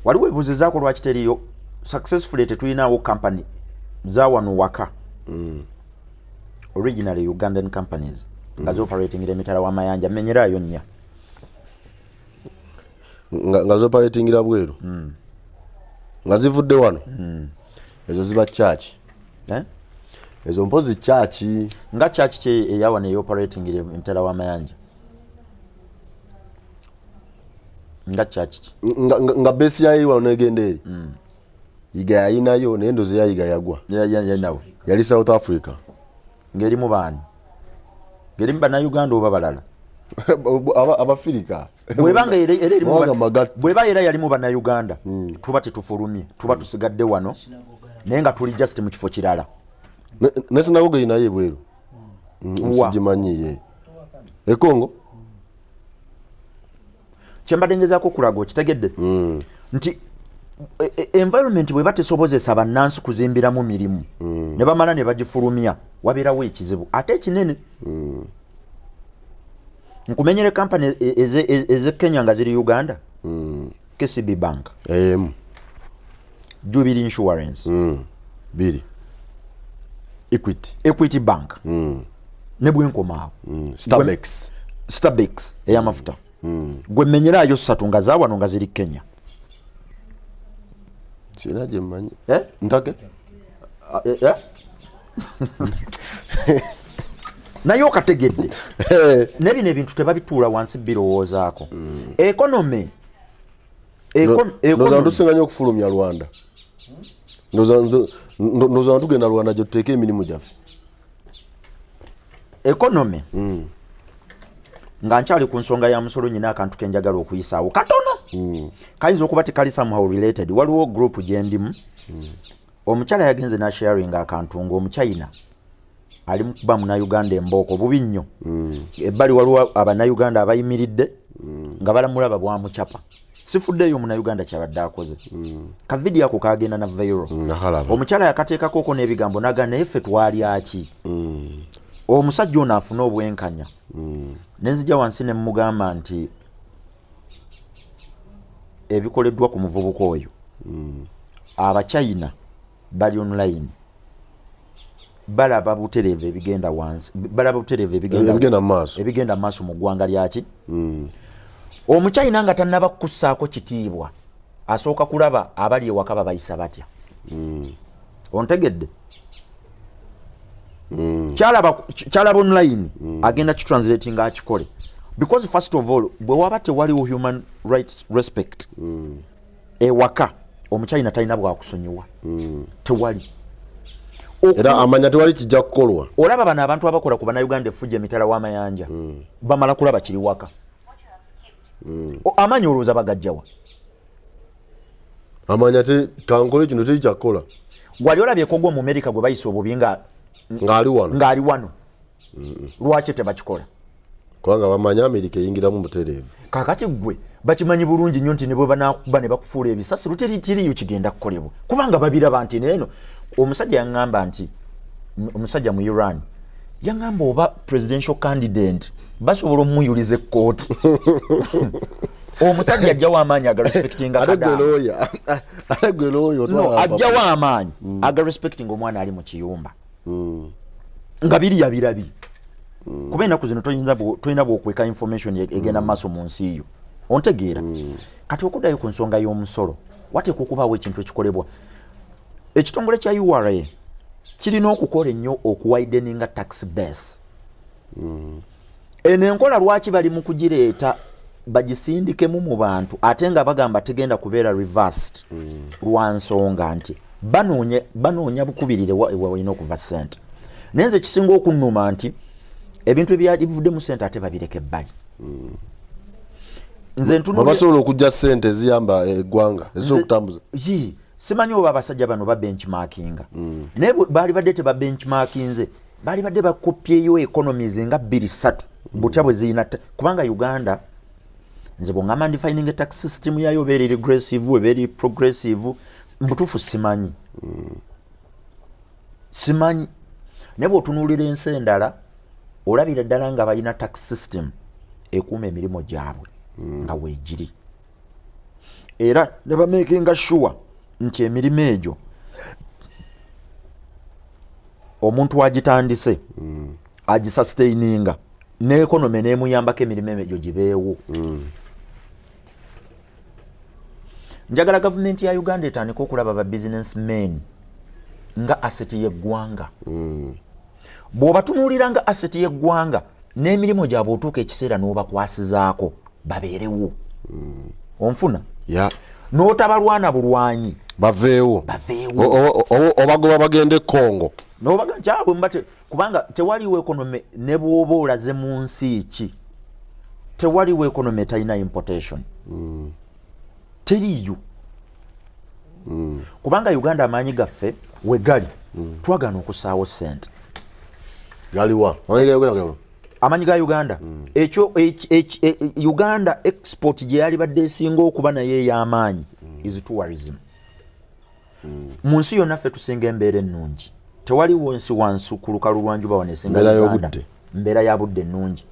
waliwo ebuzizaako lwaki teriyo successfully tetulinawo company za wano waka originally Ugandan companies nga zoperating emitala w'amayanja menyerayo nnya nga zoperating bweru nga zivudde wano ezo ziba church ezo mpozi church nga church kye eyawa ne operating emitala w'amayanja nga church nga base yayi wano negende eri yiga yayinayo nendoze yayiga yagwa nawo yali South Africa ngeri mu bani ngeri mbana Uganda oba balala abafirika bwebanga era yali mu bana Uganda tuba tetufulumye tuba tusigadde wano naye nga tuli just mu kifo kirala nesinagoga inaye bweru sijimanyiye Kongo kyembadengezako kulago kitegedde nti environment bwe batesobozesa bannansi kuzimbiramu mirimu ne bamala ne bagifulumya wabeerawo ekizibu ate ekinene nkumenyere company eze Kenya nga ziri Uganda KCB Bank Jubilee Insurance biri Equity Bank ne bwenkomaawo Starbex ey'amafuta gwe menyerayo 3 nga zawano nga ziri Kenya sinaje manyi ntake nayo kategedde nebino ebintu tebabituula wansi birowoozaako economy noza tusinganya okufulumya Rwanda noza tugenda Rwanda gye tuteeke emirimu gyaffe economy nga nkyali ku nsonga ya musolo nyina akantu kenjagala okuyisaawo katono kayinza okuba tekali somehow related waliwo group gyendimu omukyala yagenze na sharing akantu ng'omuchina ali mukuba muna Uganda embooko bubi nnyo ebbali waliwo abannayuganda abayimiridde nga balamulaba bwamucapa sifuddeeyo muna Uganda kyabadde akoze ka video ako kagenda na viral omukyala yakateekako n'ebigambo naga naye ffe twali aki omusajja ono afuna obwenkanya nenzija wansi ne mugamba nti ebikoleddwa ku muvubuka oyo abachina bali online balaba butereeve ebigenda wansi balaba butereeve ebigenda maaso mu ggwanga lyaki omuchina nga tannaba kukussaako kitiibwa asooka kulaba abali ewaka babayisa batya ontegedde kyalaba online agenda kitranslating akikole because first of all bwe waba tewaliwo human rights respect ewaka omuchina talina bwakusonyiwa tewali era amanya tewali kijja kukolwa olaba bano abantu abakola ku bannayuganda efujja emitala w'amayanja bamala kulaba kiri waka amanya olowooza bagajjawa amanya kankole kino tekikyakola wali olabyeko gwe mu America gwe bayisa obubi ng'ali wano lwaki tebakikola kubanga bamanya America eyingiramu butereevu kakati gwe bakimanyi bulungi nnyo nti ne bwe banakuba ne bakufuula ebisasi luteritiriyo kigenda kukolebwa kubanga babiraba nti neeno omusajja yaŋŋamba nti omusajja mu Iran yaŋŋamba oba presidential candidate basobola omuyuliza ekkooti omusajja ajjawo amaanyi aga respecting ajjawo amaanyi aga respecting omwana ali mu kiyumba nga biri yabirabi kuba ennaku zino tolina bwokweka information egenda maaso mu nsi yo ontegeera kati okuddayo ku nsonga y'omusolo wateekwa okubaawo ekintu ekikolebwa ekitongole kya URA kirina okukola ennyo okuwideninga tax base eno enkola lwaki bali mu kugireeta bagisindikemu mu bantu ate nga bagamba tegenda kubeera reversed lwa nsonga nti banoonya bukubirire walina okuva ssente naye nze kisinga okunnuma nti ebintu ebyabivudde mu ssente ate babireka ebbali nze basobola okujja ssente ziyamba eggwanga ez'okutambuza simanyi oba abasajja bano ba benchmarkinga naye baali badde teba benchmarkinze baali badde bakopyeyo economies nga 2-3 butya bwe zirina kubanga Uganda nze bwongamba defining tax system yayo very regressive very progressive mbutuufu simanyi naye bw'otunuulira ensi endala olabira ddala nga balina tax system ekuuma emirimu gyabwe nga weegiri era ne bamakinga sure nti emirimu egyo omuntu agitandise agisustaininga ne economy nemuyambako emirimu egyo gibeewo. Njagala government ya Uganda etandika okulaba ba businessmen nga asset y'eggwanga. Bw'oba tunuulira nga asset y'eggwanga n'emirimu gyabwe otuuka ekiseera n'obakwasizaako babeerewo. Onfuna? N'otabalwana bulwanyi baveewo obagoba bagende Congo n'obagankyabwe mbate kubanga tewaliwo economy ne bw'oba olaze mu nsi ki tewaliwo economy talina importation. Teriyo. Kubanga Uganda amaanyi gaffe we gali twagana okusaawo ssente. Galiwa Amaanyi ga Uganda ekyo Uganda export gye yali badde esinga okuba naye ey'amaanyi is tourism. Mu nsi yonna ffe tusinga embeera ennungi. Tewaliwo nsi wansi ku lukalu lwanjuba wanesinga Uganda mbeera ya budde ennungi.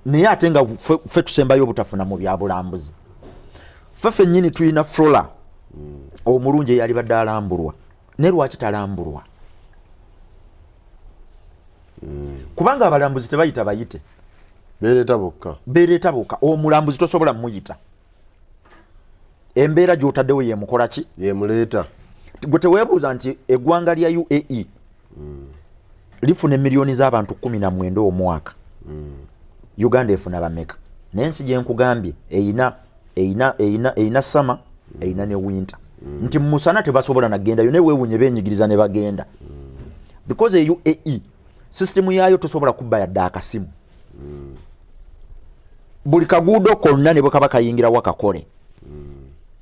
Naye ate nga ffe tusembayo obutafuna mu byabulambuzi. Ffe ffennyini tulina flora omulungi eyali badde alambulwa. Ne lwaki talambulwa? Kubanga abalambuzi tebayita bayite. Beereta bokka. Omulambuzi tosobola muyita. Embeera gy'otaddewo ye mukola ki? Ye muleeta. Gwe teweebuuza nti eggwanga lya UAE lifuna emiliyoni z'abantu 19 omwaka. Uganda efuna bameka? N'ensi gye nkugambye eyina summer, eyina ne winter. Nti musana tebasobola nagendayo ne weewunye beenyigiriza ne bagenda. Because e UAE system yaayo tosobola kubba yadde akasimu. Buli kaguudo konna ne bwe kaba kayingira wakakole.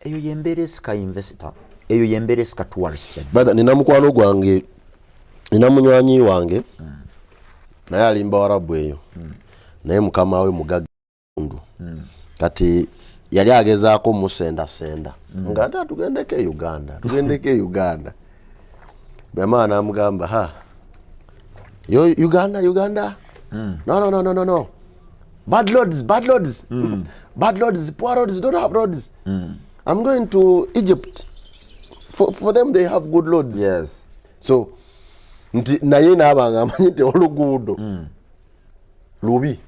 Eyo yembeera esika investor. Eyo yembeera esika tourist. Bada nina mukwano gwange nina munywanyi wange naye alimba Warabu eyo. Naye mukama we mugagga mundu. Kati yali agezaako musenda nga tugendeke Uganda. Bema namugamba yo Uganda. No. Bad roads. Bad roads, poor roads, don't have roads. I'm going to Egypt. For them they have good roads. Yes. So naye nabanga amanyite oluguudo lubi.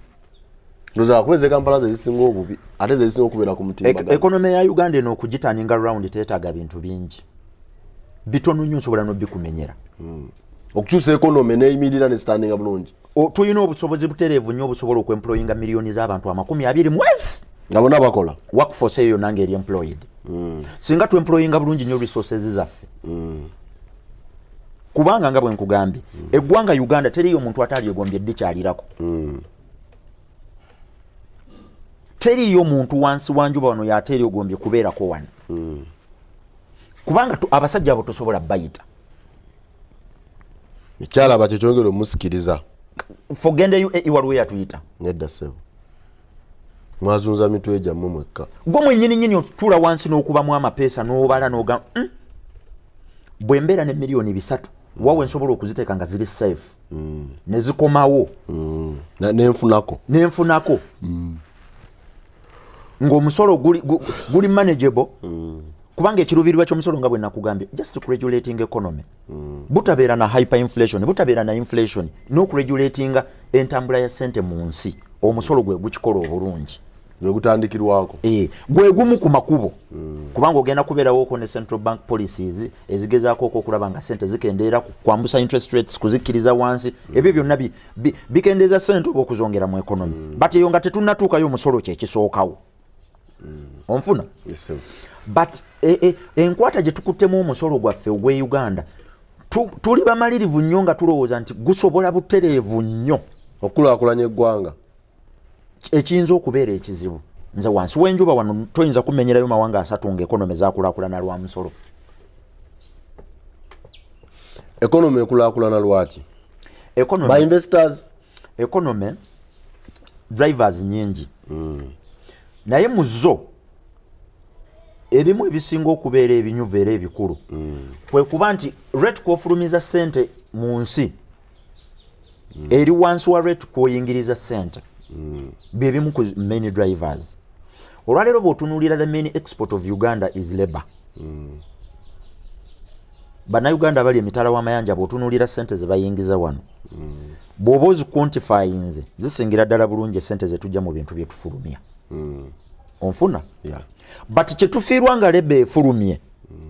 Noza kweze Kampala zezisinga obubi ate zezisinga okubeera ku mutimba. Economy ya Uganda eno okugitaninga round teetaaga bintu bingi. Bitono nnyo nsobola n'obikumenyera. Okukyusa economy n'eyimirira ne standinga bulungi. Tulina obusobozi butereevu nnyo obusobola okwemployinga miliyoni z'abantu 20 mwezi. Nga bonna bakola. Workforce eyo nange eri employed. Singa tuemployinga bulungi nnyo resources zaffe. Kubanga nga bwe nkugambye eggwanga Uganda teriyo omuntu atali egombye ddi kyalirako. Teriyo omuntu wansi wanjuba wano yateri ogombye kubeerako wano. Kubanga abasajja abo tosobola bayita. Ekyala bakyongera omusikiriza. Fogendeyo waliwo yatuyita. Nedda sebo. Mwazunza mitwe gyammwe mwekka. Gwe mwennyini otula wansi n'okubamu amapeesa n'obala n'oga bwe mbeera ne miliyoni 3 wawe nsobola okuziteeka nga ziri safe. Ne zikomawo. Nenfunako. Ng'omusolo guli manageable. Kubanga ekiruubirirwa ky'omusolo nga bwe nakugambye just regulating economy. Butabeera na hyperinflation, butabeera na inflation, n'okuregulatinga entambula ya ssente mu nsi. Omusolo gwe gukikola obulungi. Gwe gutandikirwako. Gwe gumu ku makubo. Kubanga ogenda kubeerawo ne central bank policies ezigezaako okulaba nga ssente zikendeera kwambusa interest rates kuzikkiriza wansi. Ebyo byonna bikendeeza ssente oba okuzongera mu economy. But eyo nga tetunnatuukayo omusolo kye kisookawo. Onfuna? Yes. But enkwata gye tukuttemu omusolo gwaffe ogw'e Uganda tuli bamalirivu nnyo nga tulowooza nti gusobola butereevu nnyo okulaakulanya eggwanga. Ekiyinza okubeera ekizibu. Nze wansi w'enjuba wano toyinza kumenyerayo mawanga 3 nga economy zaakulaakulana lwa musolo. Economy ekulaakulana lwaki? By investors. Economy drivers nyingi. Naye mu zo ebimu ebisinga okubeera ebinyuvu era ebikulu kwe kuba nti rate kw'ofulumiza ssente mu nsi eri wansi wa rate kw'oyingiriza ssente bye bimu ku main drivers. olwaleero bw'otunuulira the main export of Uganda is labor. Bannayuganda bali emitala w'amayanja bw'otunuulira ssente ze bayingiza wano bw'oba oziquantifyinze zisingira ddala bulungi ssente ze tujja mu bintu bye tufulumya. Onfuna? But kye tufiirwa nga leba efulumye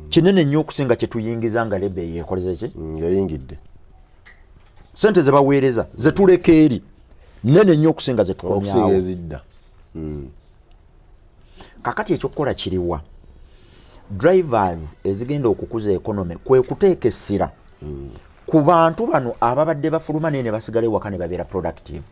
kinene nnyo okusinga kye tuyingiza nga leba yeekoleze ki? Yayingidde. Ssente ze baweereza ze tuleka eri nnene nnyo okusinga ze tukomyawo. Ezidda. Kakati ekyokukola kiriwa? Drivers ezigenda okukuza economy kwe kuteeka essira ku bantu bano ababadde bafuluma ne basigala ewaka ne babeera productive.